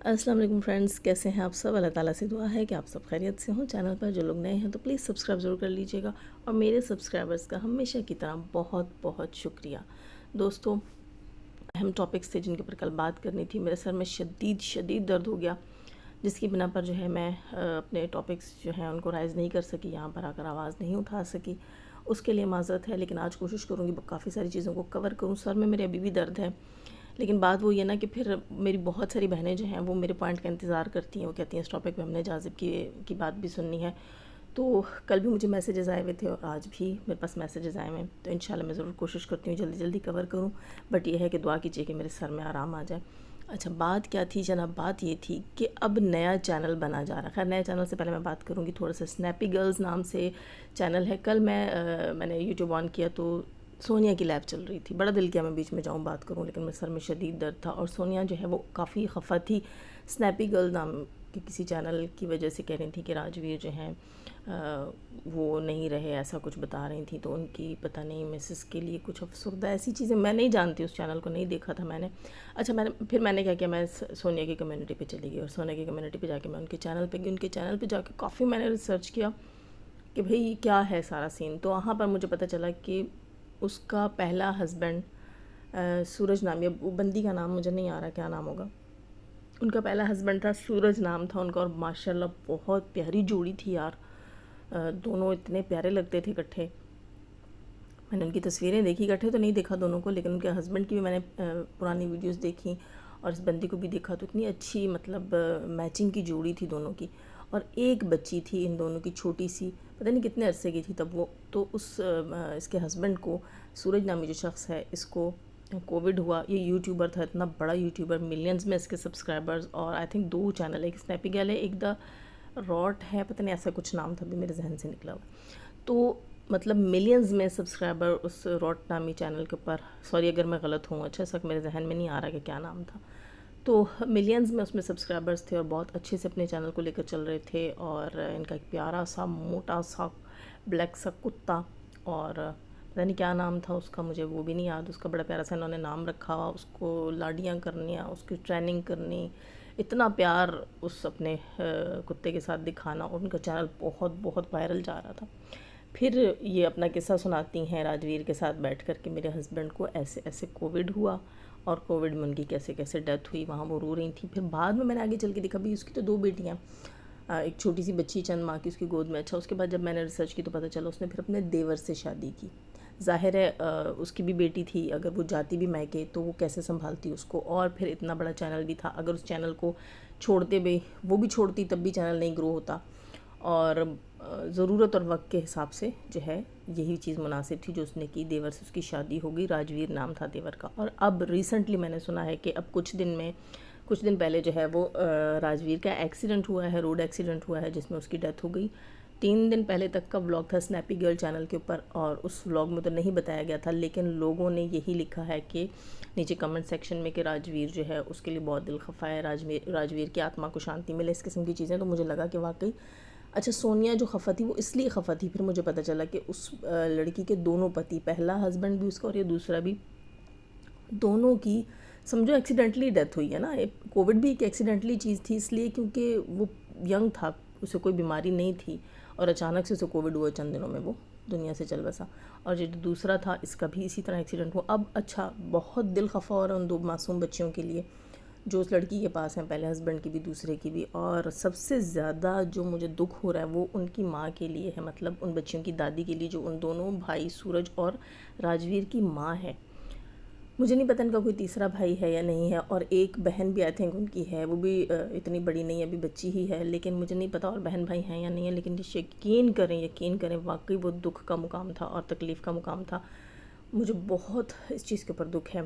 السلام علیکم فرینڈز، کیسے ہیں آپ سب؟ اللہ تعالیٰ سے دعا ہے کہ آپ سب خیریت سے ہوں۔ چینل پر جو لوگ نئے ہیں تو پلیز سبسکرائب ضرور کر لیجئے گا، اور میرے سبسکرائبرز کا ہمیشہ کی طرح بہت بہت شکریہ۔ دوستوں، اہم ٹاپکس تھے جن کے اوپر کل بات کرنی تھی۔ میرے سر میں شدید درد ہو گیا، جس کی بنا پر جو ہے میں اپنے ٹاپکس جو ہیں ان کو رائز نہیں کر سکی، یہاں پر آ کر آواز نہیں اٹھا سکی، اس کے لیے معذرت ہے۔ لیکن آج کوشش کروں گی کافی ساری چیزوں کو کور کروں۔ سر میں میرے ابھی بھی درد ہے، لیکن بات وہ یہ نا کہ پھر میری بہت ساری بہنیں جو ہیں وہ میرے پوائنٹ کا انتظار کرتی ہیں، وہ کہتی ہیں اس ٹاپک پہ ہم نے جاذب کی بات بھی سننی ہے۔ تو کل بھی مجھے میسیجز آئے ہوئے تھے اور آج بھی میرے پاس میسیجز آئے ہوئے ہیں، تو انشاءاللہ میں ضرور کوشش کرتی ہوں جلدی کور کروں، بٹ یہ ہے کہ دعا کیجیے کہ میرے سر میں آرام آ جائے۔ اچھا، بات کیا تھی جناب؟ بات یہ تھی کہ اب نیا چینل بنا جا رہا ہے۔ خیر، نئے چینل سے پہلے میں بات کروں گی تھوڑا سا اسنیپی گرلز نام سے چینل ہے۔ کل میں نے یوٹیوب آن کیا تو سونیا کی لائف چل رہی تھی۔ بڑا دل کیا میں بیچ میں جاؤں بات کروں، لیکن میرے سر میں شدید درد تھا، اور سونیا جو ہے وہ کافی خفا تھی اسنیپی گرل نام کے کسی چینل کی وجہ سے۔ کہہ رہی تھی کہ راجویر جو ہیں وہ نہیں رہے، ایسا کچھ بتا رہی تھیں، تو ان کی پتہ نہیں مسز کے لیے کچھ افسردہ ایسی چیزیں میں نہیں جانتی، اس چینل کو نہیں دیکھا تھا میں نے۔ اچھا، پھر میں نے کیا کیا، میں سونیا کی کمیونٹی پہ چلی گئی، اور سونیا کی کمیونٹی پہ جا کے میں ان کے چینل پہ گئی۔ ان کے چینل پہ جا کے کافی میں نے ریسرچ کیا کہ بھئی کیا ہے سارا سین۔ تو وہاں پر مجھے پتہ چلا کہ اس کا پہلا ہسبینڈ سورج نام، یا وہ بندی کا نام مجھے نہیں آ رہا کیا نام ہوگا، ان کا پہلا ہسبینڈ تھا سورج نام تھا ان کا، اور ماشاءاللہ بہت پیاری جوڑی تھی یار، دونوں اتنے پیارے لگتے تھے اکٹھے۔ میں نے ان کی تصویریں دیکھی، اکٹھے تو نہیں دیکھا دونوں کو، لیکن ان کے ہسبینڈ کی بھی میں نے پرانی ویڈیوز دیکھی، اور اس بندی کو بھی دیکھا، تو اتنی اچھی مطلب میچنگ کی جوڑی تھی دونوں کی۔ اور ایک بچی تھی ان دونوں کی چھوٹی سی، پتہ نہیں کتنے عرصے کی تھی تب وہ۔ تو اس کے ہسبینڈ کو، سورج نامی جو شخص ہے، اس کو کووڈ ہوا۔ یہ یوٹیوبر تھا، اتنا بڑا یوٹیوبر، ملینز میں اس کے سبسکرائبرز، اور آئی تھنک 2 چینل، ایک اسنیپی گرل ہے، ایک دا راٹ ہے، پتہ نہیں ایسا کچھ نام تھا، بھی میرے ذہن سے نکلا ہوا۔ تو مطلب ملینز میں سبسکرائبر اس راٹ نامی چینل کے اوپر، سوری اگر میں غلط ہوں، اچھا اس وقت میرے ذہن میں نہیں آ رہا کہ کیا نام تھا۔ تو ملینز میں اس میں سبسکرائبرز تھے، اور بہت اچھے سے اپنے چینل کو لے کر چل رہے تھے، اور ان کا ایک پیارا سا موٹا سا بلیک سا کتا، اور پتہ نہیں کیا نام تھا اس کا، مجھے وہ بھی نہیں یاد، اس کا بڑا پیارا سا انہوں نے نام رکھا، اس کو لاڈیاں کرنی، اس کی ٹریننگ کرنی، اتنا پیار اس اپنے کتے کے ساتھ دکھانا، اور ان کا چینل بہت بہت وائرل جا رہا تھا۔ پھر یہ اپنا قصہ سناتی ہیں راجویر کے ساتھ بیٹھ کر کہ میرے ہسبینڈ کو ایسے ایسے کووڈ ہوا، اور کووڈ میں ان کی کیسے کیسے ڈیتھ ہوئی، وہاں وہ رو رہی تھیں۔ پھر بعد میں نے آگے چل کے دیکھا بھی اس کی تو 2 بیٹیاں، ایک چھوٹی سی بچی چند ماہ کی اس کی گود میں۔ اچھا، اس کے بعد جب میں نے ریسرچ کی تو پتہ چلا اس نے پھر اپنے دیور سے شادی کی۔ ظاہر ہے اس کی بھی بیٹی تھی، اگر وہ جاتی بھی میکے تو وہ کیسے سنبھالتی اس کو، اور پھر اتنا بڑا چینل بھی تھا، اگر اس چینل کو چھوڑتے بھی، وہ بھی چھوڑتی تب بھی چینل نہیں گرو ہوتا، اور ضرورت اور وقت کے حساب سے جو ہے یہی چیز مناسب تھی جو اس نے کی، دیور سے اس کی شادی ہو گئی، راجویر نام تھا دیور کا۔ اور اب ریسنٹلی میں نے سنا ہے کہ اب کچھ دن پہلے جو ہے وہ راجویر کا ایکسیڈنٹ ہوا ہے، روڈ ایکسیڈنٹ ہوا ہے، جس میں اس کی ڈیتھ ہو گئی۔ 3 دن پہلے تک کا ولاگ تھا اسنیپی گرل چینل کے اوپر، اور اس ولاگ میں تو نہیں بتایا گیا تھا، لیکن لوگوں نے یہی لکھا ہے کہ نیچے کمنٹ سیکشن میں کہ راجویر جو ہے اس کے لیے بہت دل خفا ہے، راجویر کی آتما کو شانتی ملے، اس قسم کی چیزیں۔ تو مجھے لگا کہ واقعی اچھا، سونیا جو خفا تھی وہ اس لیے خفا تھی، پھر مجھے پتہ چلا کہ اس لڑکی کے دونوں پتی، پہلا ہسبینڈ بھی اس کا اور یہ دوسرا بھی، دونوں کی سمجھو ایکسیڈنٹلی ڈیتھ ہوئی ہے نا۔ کووڈ بھی ایک ایکسیڈنٹلی چیز تھی، اس لیے کیونکہ وہ ینگ تھا، اسے کوئی بیماری نہیں تھی، اور اچانک سے اسے کووڈ ہوا، چند دنوں میں وہ دنیا سے چل بسا۔ اور جو دوسرا تھا اس کا بھی اسی طرح ایکسیڈنٹ ہوا۔ اب اچھا، بہت دل خفا ہو رہا ہے ان 2 معصوم بچیوں کے لیے جو اس لڑکی کے پاس ہیں، پہلے ہسبینڈ کی بھی دوسرے کی بھی، اور سب سے زیادہ جو مجھے دکھ ہو رہا ہے وہ ان کی ماں کے لیے ہے، مطلب ان بچیوں کی دادی کے لیے، جو ان دونوں بھائی سورج اور راجویر کی ماں ہے۔ مجھے نہیں پتہ ان کا کوئی تیسرا بھائی ہے یا نہیں ہے، اور ایک بہن بھی آئی تھنک ان کی ہے، وہ بھی اتنی بڑی نہیں ہے، ابھی بچی ہی ہے، لیکن مجھے نہیں پتہ اور بہن بھائی ہیں یا نہیں ہیں، لیکن یقین کریں واقعی وہ دکھ کا مقام تھا اور تکلیف کا مقام تھا۔ مجھے بہت اس چیز کے اوپر دکھ ہے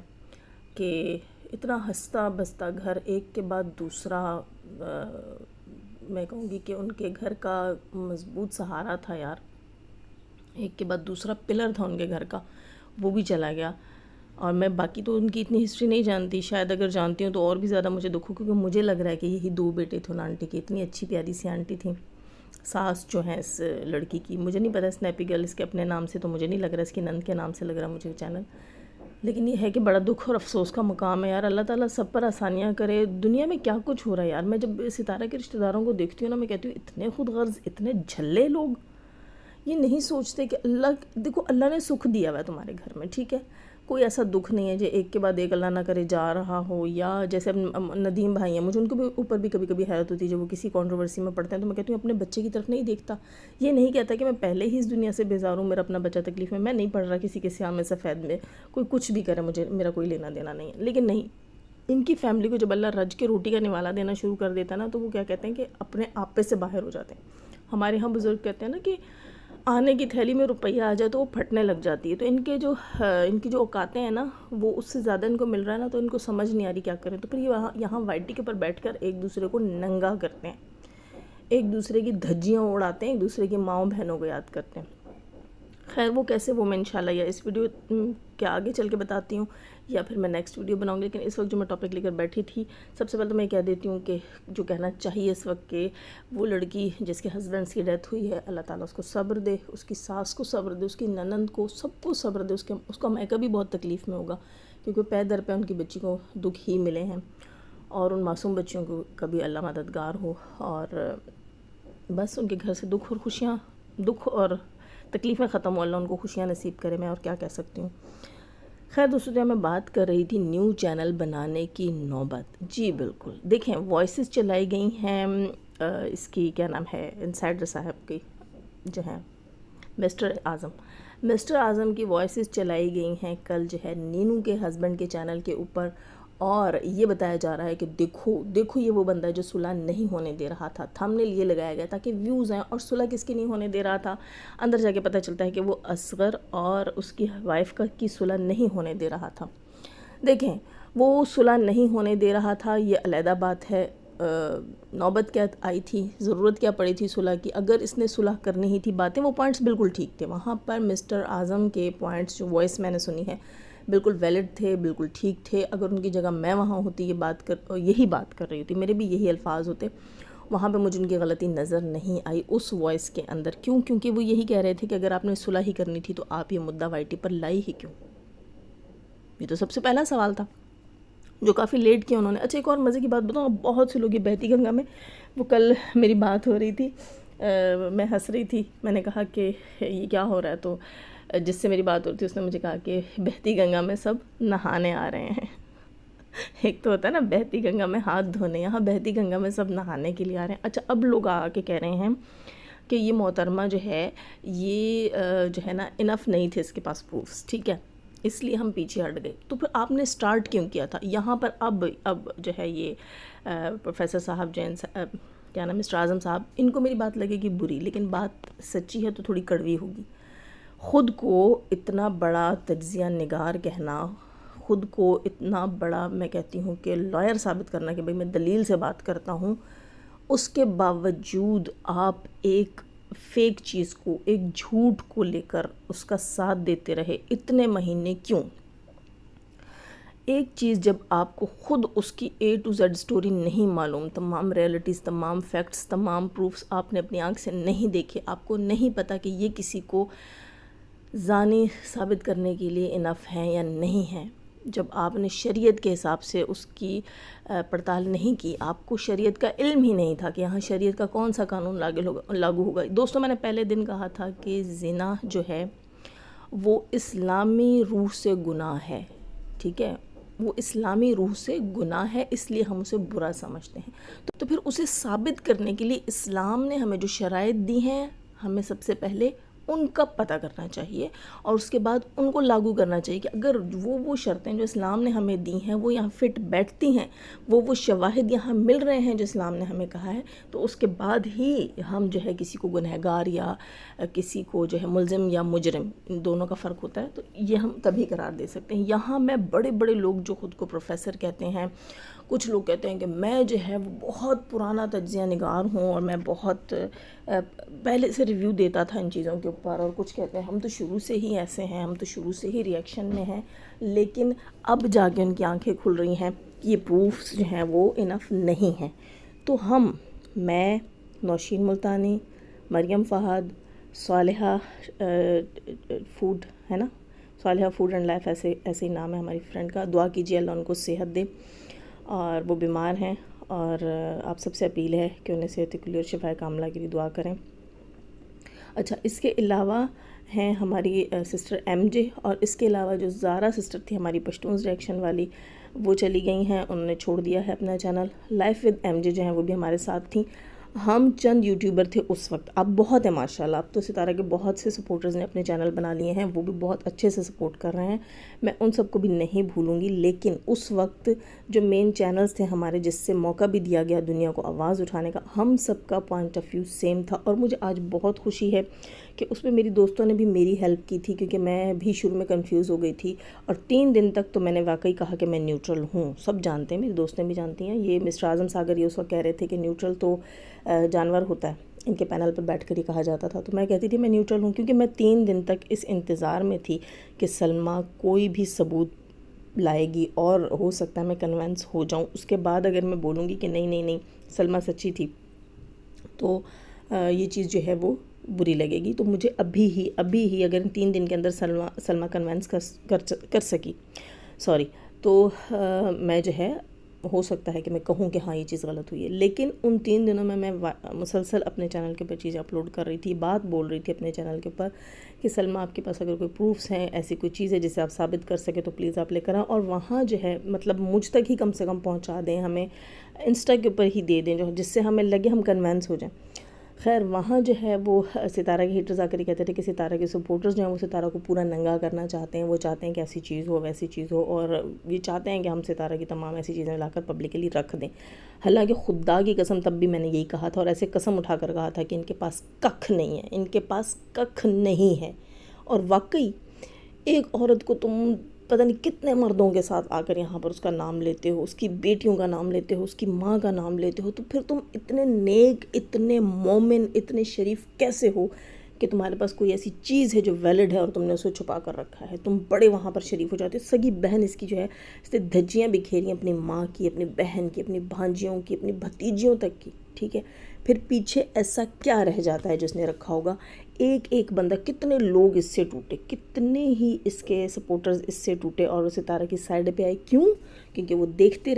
کہ اتنا ہنستا بستا گھر، ایک کے بعد دوسرا، میں کہوں گی کہ ان کے گھر کا مضبوط سہارا تھا یار، ایک کے بعد دوسرا پلر تھا ان کے گھر کا، وہ بھی چلا گیا۔ اور میں باقی تو ان کی اتنی ہسٹری نہیں جانتی، شاید اگر جانتی ہوں تو اور بھی زیادہ مجھے دکھ ہو، کیونکہ مجھے لگ رہا ہے کہ یہی 2 بیٹے تھے ان آنٹی کے، اتنی اچھی پیاری سی آنٹی تھیں، ساس جو ہیں اس لڑکی کی۔ مجھے نہیں پتہ اسنیپی گرل اس کے اپنے نام سے تو مجھے نہیں لگ رہا، اس کی نند کے نام سے لگ رہا مجھے چینل، لیکن یہ ہے کہ بڑا دکھ اور افسوس کا مقام ہے یار. اللہ تعالیٰ سب پر آسانیاں کرے. دنیا میں کیا کچھ ہو رہا ہے یار. میں جب ستارہ کے رشتہ داروں کو دیکھتی ہوں نا, میں کہتی ہوں اتنے خود غرض, اتنے جھلے لوگ. یہ نہیں سوچتے کہ دیکھو اللہ نے سکھ دیا ہوا ہے تمہارے گھر میں, ٹھیک ہے, کوئی ایسا دکھ نہیں ہے جو ایک کے بعد ایک اللہ نہ کرے جا رہا ہو. یا جیسے ندیم بھائی ہیں, مجھے ان کے اوپر بھی کبھی کبھی حیرت ہوتی ہے جب وہ کسی کنٹروورسی میں پڑتے ہیں, تو میں کہتی ہوں اپنے بچے کی طرف نہیں دیکھتا. یہ نہیں کہتا کہ میں پہلے ہی اس دنیا سے بیزار ہوں, میرا اپنا بچہ تکلیف میں, میں نہیں پڑھ رہا کسی کے سیاہ میں سفید میں, کوئی کچھ بھی کرے مجھے میرا کوئی لینا دینا نہیں ہے. لیکن نہیں, ان کی فیملی کو جب اللہ رج کے روٹی کا نوالا دینا شروع کر دیتا ہے نا, تو وہ کیا کہتے ہیں کہ اپنے آپے سے باہر ہو جاتے ہیں. ہمارے ہاں بزرگ کہتے ہیں نا کہ آنے کی تھیلی میں روپیہ آ جائے تو وہ پھٹنے لگ جاتی ہے. تو ان کی جو اوقاتیں ہیں نا, وہ اس سے زیادہ ان کو مل رہا ہے نا, تو ان کو سمجھ نہیں آ رہی کیا کریں. تو پھر یہ یہاں وائٹی کے اوپر بیٹھ کر ایک دوسرے کو ننگا کرتے ہیں, ایک دوسرے کی دھجیاں اڑاتے ہیں, ایک دوسرے کی ماؤں بہنوں کو یاد کرتے ہیں. خیر وہ کیسے وہ میں انشاءاللہ یا اس ویڈیو کے آگے چل کے بتاتی ہوں, یا پھر میں نیکسٹ ویڈیو بناؤں گی. لیکن اس وقت جو میں ٹاپک لے کر بیٹھی تھی, سب سے پہلے تو میں کہہ دیتی ہوں کہ جو کہنا چاہیے اس وقت کہ وہ لڑکی جس کے ہسبینڈس کی ڈیتھ ہوئی ہے, اللہ تعالیٰ اس کو صبر دے, اس کی ساس کو صبر دے, اس کی ننند کو, سب کو صبر دے. اس کا میکا بھی بہت تکلیف میں ہوگا, کیونکہ پے در پہ ان کی بچی کو دکھ ہی ملے ہیں, اور ان معصوم بچیوں کو کبھی اللہ مددگار ہو. اور بس ان کے گھر سے دکھ اور تکلیفیں ختم ہو, اللہ ان کو خوشیاں نصیب کرے. میں اور کیا کہہ سکتی ہوں. خیر دوستوں, جب میں بات کر رہی تھی نیو چینل بنانے کی نوبت, جی بالکل, دیکھیں وائسز چلائی گئی ہیں اس کی کیا نام ہے, انسائڈر صاحب کی جو ہے مسٹر اعظم کی وائسز چلائی گئی ہیں کل جو ہے نینو کے ہسبینڈ کے چینل کے اوپر. اور یہ بتایا جا رہا ہے کہ دیکھو یہ وہ بندہ ہے جو صلح نہیں ہونے دے رہا تھا. تھمبنیل یہ لگایا گیا تاکہ ویوز آئیں, اور صلح کس کی نہیں ہونے دے رہا تھا, اندر جا کے پتہ چلتا ہے کہ وہ اصغر اور اس کی وائف کی صلح نہیں ہونے دے رہا تھا. دیکھیں وہ صلح نہیں ہونے دے رہا تھا, یہ علیحدہ بات ہے. نوبت کیا آئی تھی, ضرورت کیا پڑی تھی صلح کی. اگر اس نے صلح کرنی ہی تھی, باتیں وہ پوائنٹس بالکل ٹھیک تھے, وہاں پر مسٹر اعظم کے پوائنٹس جو وائس میں نے سنی ہے بالکل ویلڈ تھے, بالکل ٹھیک تھے. اگر ان کی جگہ میں وہاں ہوتی یہی بات کر رہی ہوتی, میرے بھی یہی الفاظ ہوتے, وہاں پہ مجھے ان کی غلطی نظر نہیں آئی اس وائس کے اندر. کیونکہ وہ یہی کہہ رہے تھے کہ اگر آپ نے صلح ہی کرنی تھی تو آپ یہ مدعا وائٹی پر لائی ہی کیوں. یہ تو سب سے پہلا سوال تھا جو کافی لیٹ کیا انہوں نے. اچھا ایک اور مزے کی بات بتاؤں, بہت سے لوگ یہ بہتی گنگا میں, وہ کل میری بات ہو رہی تھی, میں ہنس رہی تھی, میں نے کہا کہ یہ کیا ہو رہا ہے, تو جس سے میری بات ہو رہی تھی اس نے مجھے کہا کہ بہتی گنگا میں سب نہانے آ رہے ہیں. ایک تو ہوتا ہے نا بہتی گنگا میں ہاتھ دھونے, یہاں بہتی گنگا میں سب نہانے کے لیے آ رہے ہیں. اچھا اب لوگ آ کے کہہ رہے ہیں کہ یہ محترمہ جو ہے یہ جو ہے نا انف نہیں تھے اس کے پاس پروفس, ٹھیک ہے, اس لیے ہم پیچھے ہٹ گئے. تو پھر آپ نے سٹارٹ کیوں کیا تھا یہاں پر. اب جو ہے یہ پروفیسر صاحب کیا نام مسٹر اعظم صاحب, ان کو میری بات لگے گی بری, لیکن بات سچی ہے تو تھوڑی کڑوی ہوگی. خود کو اتنا بڑا تجزیہ نگار کہنا, خود کو اتنا بڑا میں کہتی ہوں کہ لائر ثابت کرنا کہ بھئی میں دلیل سے بات کرتا ہوں, اس کے باوجود آپ ایک فیک چیز کو, ایک جھوٹ کو لے کر اس کا ساتھ دیتے رہے اتنے مہینے کیوں. ایک چیز جب آپ کو خود اس کی A to Z سٹوری نہیں معلوم, تمام ریئلٹیز, تمام فیکٹس, تمام پروفس آپ نے اپنی آنکھ سے نہیں دیکھے, آپ کو نہیں پتا کہ یہ کسی کو زانی ثابت کرنے کے لیے انف ہیں یا نہیں ہیں, جب آپ نے شریعت کے حساب سے اس کی پڑتال نہیں کی, آپ کو شریعت کا علم ہی نہیں تھا کہ یہاں شریعت کا کون سا قانون لاگو ہوگا. دوستوں میں نے پہلے دن کہا تھا کہ زنا جو ہے وہ اسلامی روح سے گناہ ہے, ٹھیک ہے, وہ اسلامی روح سے گناہ ہے, اس لیے ہم اسے برا سمجھتے ہیں. تو پھر اسے ثابت کرنے کے لیے اسلام نے ہمیں جو شرائط دی ہیں, ہمیں سب سے پہلے ان کا پتہ کرنا چاہیے, اور اس کے بعد ان کو لاگو کرنا چاہیے کہ اگر وہ شرطیں جو اسلام نے ہمیں دی ہیں وہ یہاں فٹ بیٹھتی ہیں, وہ شواہد یہاں مل رہے ہیں جو اسلام نے ہمیں کہا ہے, تو اس کے بعد ہی ہم جو ہے کسی کو گنہگار یا کسی کو جو ہے ملزم یا مجرم, ان دونوں کا فرق ہوتا ہے, تو یہ ہم تبھی قرار دے سکتے ہیں. یہاں میں بڑے لوگ جو خود کو پروفیسر کہتے ہیں, کچھ لوگ کہتے ہیں کہ میں جو ہے وہ بہت پرانا تجزیہ نگار ہوں اور میں بہت پہلے سے ریویو دیتا تھا ان چیزوں کے اوپر, اور کچھ کہتے ہیں ہم تو شروع سے ہی ایسے ہیں, ہم تو شروع سے ہی ریئیکشن میں ہیں, لیکن اب جا کے ان کی آنکھیں کھل رہی ہیں کہ یہ پروفس جو ہیں وہ انف نہیں ہیں. تو میں نوشین ملتانی, مریم فہد, صالحہ فوڈ ہے نا, فالحہ فوڈ اینڈ لائف ایسے ہی نام ہے ہماری فرینڈ کا. دعا کیجیے اللہ ان کو صحت دے, اور وہ بیمار ہیں, اور آپ سب سے اپیل ہے کہ انہیں صحت کلی اور شفا کاملہ کے لیے دعا کریں. اچھا, اس کے علاوہ ہیں ہماری سسٹر ایم جے, اور اس کے علاوہ جو زارا سسٹر تھی ہماری پشتونز ریئیکشن والی, وہ چلی گئی ہیں, انہوں نے چھوڑ دیا ہے اپنا channel. Life with M J جو ہیں وہ بھی ہمارے ساتھ تھیں. ہم چند یوٹیوبر تھے اس وقت, اب بہت ہیں ماشاءاللہ, اب تو ستارہ کے بہت سے سپورٹرز نے اپنے چینل بنا لیے ہیں, وہ بھی بہت اچھے سے سپورٹ کر رہے ہیں, میں ان سب کو بھی نہیں بھولوں گی. لیکن اس وقت جو مین چینلز تھے ہمارے, جس سے موقع بھی دیا گیا دنیا کو آواز اٹھانے کا, ہم سب کا پوائنٹ آف ویو سیم تھا. اور مجھے آج بہت خوشی ہے کہ اس میں میری دوستوں نے بھی میری ہیلپ کی تھی, کیونکہ میں بھی شروع میں کنفیوز ہو گئی تھی, اور 3 دن تک تو میں نے واقعی کہا کہ میں نیوٹرل ہوں. سب جانتے ہیں, میری دوستیں بھی جانتی ہیں. یہ مسٹر اعظم ساگر یہ اس وقت کہہ رہے تھے کہ نیوٹرل تو جانور ہوتا ہے, ان کے پینل پر بیٹھ کر ہی کہا جاتا تھا. تو میں کہتی تھی میں نیوٹرل ہوں, کیونکہ میں 3 دن تک اس انتظار میں تھی کہ سلمیٰ کوئی بھی ثبوت لائے گی, اور ہو سکتا ہے میں کنونس ہو جاؤں. اس کے بعد اگر میں بولوں گی کہ نہیں سلمیٰ سچی تھی, تو یہ چیز جو ہے وہ بری لگے گی. تو مجھے ابھی ہی اگر 3 دن کے اندر سلمیٰ کنونس کر سکی, تو میں جو ہے ہو سکتا ہے کہ میں کہوں کہ ہاں یہ چیز غلط ہوئی ہے. لیکن ان 3 دنوں میں مسلسل اپنے چینل کے اوپر چیزیں اپلوڈ کر رہی تھی, بات بول رہی تھی اپنے چینل کے اوپر کہ سلمیٰ آپ کے پاس اگر کوئی پروفس ہیں, ایسی کوئی چیز ہے جسے آپ ثابت کر سکے تو پلیز آپ لے کر آئیں, اور وہاں جو ہے مطلب مجھ تک ہی کم سے کم پہنچا دیں, ہمیں انسٹا کے اوپر ہی دے دیں, جس سے ہمیں لگے ہم کنونس ہو جائیں. خیر, وہاں جو ہے وہ ستارہ کے ہیٹرز آ کر کہتے تھے کہ ستارہ کے سپورٹرز جو ہیں وہ ستارہ کو پورا ننگا کرنا چاہتے ہیں, وہ چاہتے ہیں کہ ایسی چیز ہو ویسی چیز ہو, اور یہ چاہتے ہیں کہ ہم ستارہ کی تمام ایسی چیزیں لا کر پبلکلی رکھ دیں. حالانکہ خدا کی قسم تب بھی میں نے یہی کہا تھا, اور ایسے قسم اٹھا کر کہا تھا کہ ان کے پاس ککھ نہیں ہے, ان کے پاس ککھ نہیں ہے. اور واقعی ایک عورت کو تم پتہ نہیں کتنے مردوں کے ساتھ آ کر یہاں پر اس کا نام لیتے ہو, اس کی بیٹیوں کا نام لیتے ہو, اس کی ماں کا نام لیتے ہو, تو پھر تم اتنے نیک, اتنے مومن, اتنے شریف کیسے ہو کہ تمہارے پاس کوئی ایسی چیز ہے جو ویلڈ ہے اور تم نے اسے چھپا کر رکھا ہے. تم بڑے وہاں پر شریف ہو جاتے. سگی بہن اس کی جو ہے اس نے دھجیاں بکھیری اپنی ماں کی, اپنی بہن کی, اپنی بھانجیوں کی, اپنی بھتیجیوں تک کی, ٹھیک ہے. پھر پیچھے ایسا کیا رہ جاتا ہے جس نے رکھا ہوگا. ایک بندہ, کتنے لوگ اس سے ٹوٹے, کتنے ہی اس کے سپورٹرز اس سے ٹوٹے اور وہ ستارہ کی سائڈ پہ آئے. کیوں؟ کیونکہ وہ دیکھتے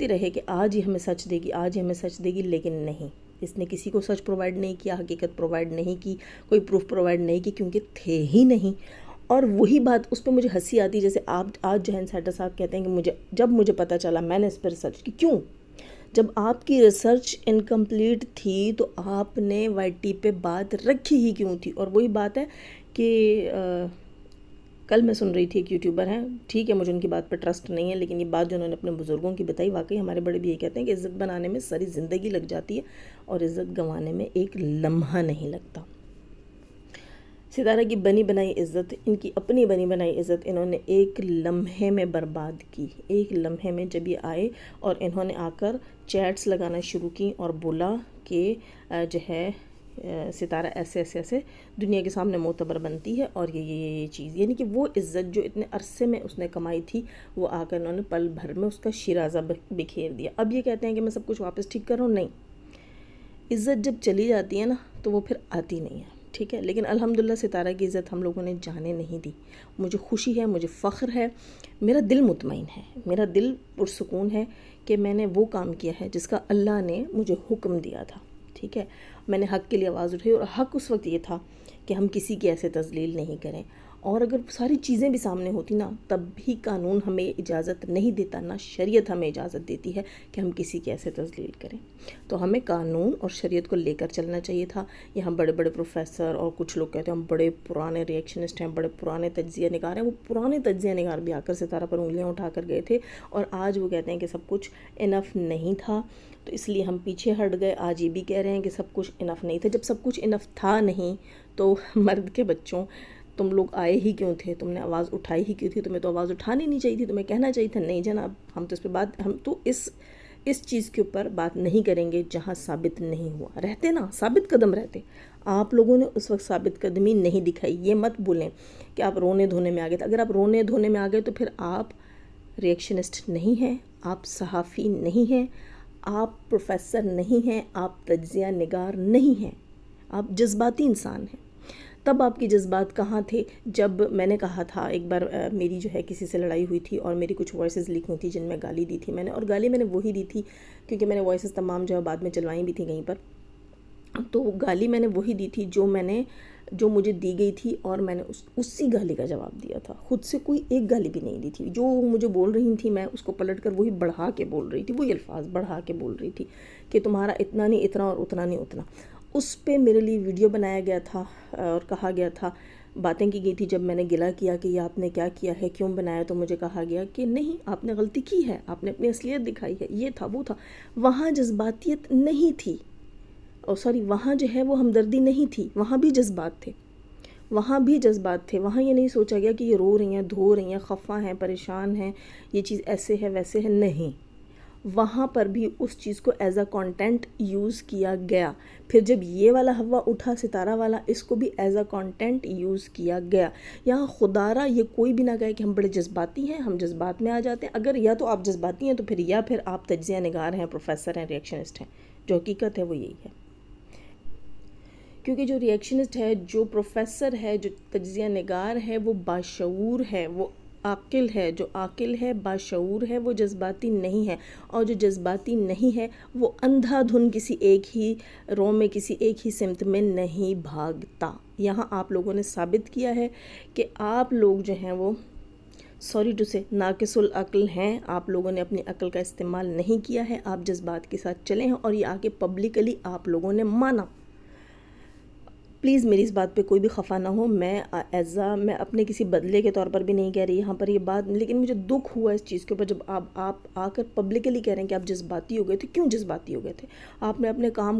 رہے کہ آج ہی ہمیں سچ دے گی, آج ہی ہمیں سچ دے گی. لیکن نہیں, اس نے کسی کو سچ پرووائڈ نہیں کیا, حقیقت پرووائڈ نہیں کی, کوئی پروف پرووائڈ نہیں کی, کیونکہ تھے ہی نہیں. اور وہی بات, اس پہ مجھے ہنسی آتی, جیسے آپ آج جو ہے سیٹر صاحب کہتے ہیں کہ جب مجھے پتہ چلا میں نے اس پر ریسرچ کی. کیوں؟ جب آپ کی ریسرچ انکمپلیٹ تھی تو آپ نے وائی ٹی پہ بات رکھی ہی کیوں تھی؟ اور وہی بات ہے کہ کل میں سن رہی تھی ایک یوٹیوبر ہیں, ٹھیک ہے مجھے ان کی بات پہ ٹرسٹ نہیں ہے, لیکن یہ بات جو انہوں نے اپنے بزرگوں کی بتائی, واقعی ہمارے بڑے بھی یہ کہتے ہیں کہ عزت بنانے میں ساری زندگی لگ جاتی ہے اور عزت گنوانے میں ایک لمحہ نہیں لگتا. ستارہ کی بنی بنائی عزت, ان کی اپنی بنی بنائی عزت انہوں نے ایک لمحے میں برباد کی. ایک لمحے میں جب یہ آئے اور انہوں نے آ کر چیٹس لگانا شروع کی اور بولا کہ جو ہے ستارہ ایسے دنیا کے سامنے معتبر بنتی ہے, اور یہ چیز, یعنی کہ وہ عزت جو اتنے عرصے میں اس نے کمائی تھی, وہ آ کر انہوں نے پل بھر میں اس کا شیرازہ بکھیر دیا. اب یہ کہتے ہیں کہ میں سب کچھ واپس ٹھیک کر رہا ہوں. نہیں, عزت جب چلی جاتی ہے نا تو وہ پھر آتی نہیں ہے, ٹھیک ہے. لیکن الحمدللہ ستارہ کی عزت ہم لوگوں نے جانے نہیں دی. مجھے خوشی ہے, مجھے فخر ہے, میرا دل مطمئن ہے, میرا دل پرسکون ہے کہ میں نے وہ کام کیا ہے جس کا اللہ نے مجھے حکم دیا تھا, ٹھیک ہے. میں نے حق کے لیے آواز اٹھائی, اور حق اس وقت یہ تھا کہ ہم کسی کی ایسے تذلیل نہیں کریں. اور اگر ساری چیزیں بھی سامنے ہوتی نا, تب بھی قانون ہمیں اجازت نہیں دیتا, نہ شریعت ہمیں اجازت دیتی ہے کہ ہم کسی کی ایسے تذلیل کریں. تو ہمیں قانون اور شریعت کو لے کر چلنا چاہیے تھا. یہاں بڑے بڑے پروفیسر اور کچھ لوگ کہتے ہیں ہم بڑے پرانے ریئیکشنسٹ ہیں, بڑے پرانے تجزیہ نگار ہیں. وہ پرانے تجزیہ نگار بھی آ کر ستارہ پر انگلیاں اٹھا کر گئے تھے, اور آج وہ کہتے ہیں کہ سب کچھ انف نہیں تھا, تو اس لیے ہم پیچھے ہٹ گئے. آج یہ بھی کہہ رہے ہیں کہ سب کچھ انف نہیں تھا. جب سب کچھ انف تھا نہیں تو مرد کے بچوں تم لوگ آئے ہی کیوں تھے؟ تم نے آواز اٹھائی ہی کیوں تھی؟ تمہیں تو آواز اٹھانی نہیں چاہیے تھی, تمہیں کہنا چاہیے تھا نہیں جناب, ہم تو اس پہ بات, ہم تو اس چیز کے اوپر بات نہیں کریں گے جہاں ثابت نہیں ہوا. رہتے نا, ثابت قدم رہتے. آپ لوگوں نے اس وقت ثابت قدمی نہیں دکھائی. یہ مت بولیں کہ آپ رونے دھونے میں آ گئے تھے. اگر آپ رونے دھونے میں آ گئے تو پھر آپ ریئیکشنسٹ نہیں ہیں, آپ صحافی نہیں ہیں, آپ پروفیسر نہیں ہیں, آپ تجزیہ نگار نہیں ہیں, آپ جذباتی انسان ہیں. تب آپ کے جذبات کہاں تھے جب میں نے کہا تھا ایک بار میری جو ہے کسی سے لڑائی ہوئی تھی اور میری کچھ وائسز لیک ہوئی تھی جن میں گالی دی تھی میں نے، اور گالی میں نے وہی دی تھی کیونکہ میں نے وائسز تمام جو ہے بعد میں چلوائی بھی تھی کہیں پر، تو گالی میں نے وہی دی تھی جو مجھے دی گئی تھی، اور میں نے اسی گالی کا جواب دیا تھا، خود سے کوئی ایک گالی بھی نہیں دی تھی، جو مجھے بول رہی تھی میں اس کو پلٹ کر وہی بڑھا کے بول رہی تھی، وہی الفاظ بڑھا کے بول رہی تھی کہ تمہارا اتنا نہیں اتنا اور اتنا نہیں اتنا۔ اس پہ میرے لیے ویڈیو بنایا گیا تھا اور کہا گیا تھا، باتیں کی گئی تھی، جب میں نے گلا کیا کہ یہ آپ نے کیا کیا ہے، کیوں بنایا، تو مجھے کہا گیا کہ نہیں آپ نے غلطی کی ہے، آپ نے اپنی اصلیت دکھائی ہے، یہ تھا وہ تھا۔ وہاں جذباتیت نہیں تھی، اور سوری وہاں جو ہے وہ ہمدردی نہیں تھی، وہاں بھی جذبات تھے، وہاں بھی جذبات تھے، وہاں یہ نہیں سوچا گیا کہ یہ رو رہی ہیں، دھو رہی ہیں، خفا ہیں، پریشان ہیں، یہ چیز ایسے ہے ویسے ہے، نہیں، وہاں پر بھی اس چیز کو ایز اے کانٹینٹ یوز کیا گیا۔ پھر جب یہ والا ہوا اٹھا ستارہ والا، اس کو بھی ایز اے کانٹینٹ یوز کیا گیا۔ یہاں خدا را یہ کوئی بھی نہ کہے کہ ہم بڑے جذباتی ہیں، ہم جذبات میں آ جاتے ہیں، اگر یا تو آپ جذباتی ہیں تو پھر آپ تجزیہ نگار ہیں، پروفیسر ہیں، ریئیکشنسٹ ہیں، جو حقیقت ہے وہ یہی ہے، کیونکہ جو ریئیکشنسٹ ہے، جو پروفیسر ہے، جو تجزیہ نگار ہے، وہ باشعور ہے، وہ عاقل ہے، جو عاقل ہے، باشعور ہے، وہ جذباتی نہیں ہے، اور جو جذباتی نہیں ہے وہ اندھا دھن کسی ایک ہی رو میں، کسی ایک ہی سمت میں نہیں بھاگتا۔ یہاں آپ لوگوں نے ثابت کیا ہے کہ آپ لوگ جو ہیں وہ سوری ٹو سے ناقص العقل ہیں، آپ لوگوں نے اپنی عقل کا استعمال نہیں کیا ہے، آپ جذبات کے ساتھ چلے ہیں، اور یہ آگے پبلکلی آپ لوگوں نے مانا۔ پلیز میری اس بات پہ کوئی بھی خفا نہ ہو، میں میں اپنے کسی بدلے کے طور پر بھی نہیں کہہ رہی یہاں پر یہ بات، لیکن مجھے دکھ ہوا اس چیز کے اوپر جب آپ آ کر پبلکلی کہہ رہے ہیں کہ آپ جذباتی ہو گئے تھے۔ کیوں جذباتی ہو گئے تھے؟ آپ نے اپنے کام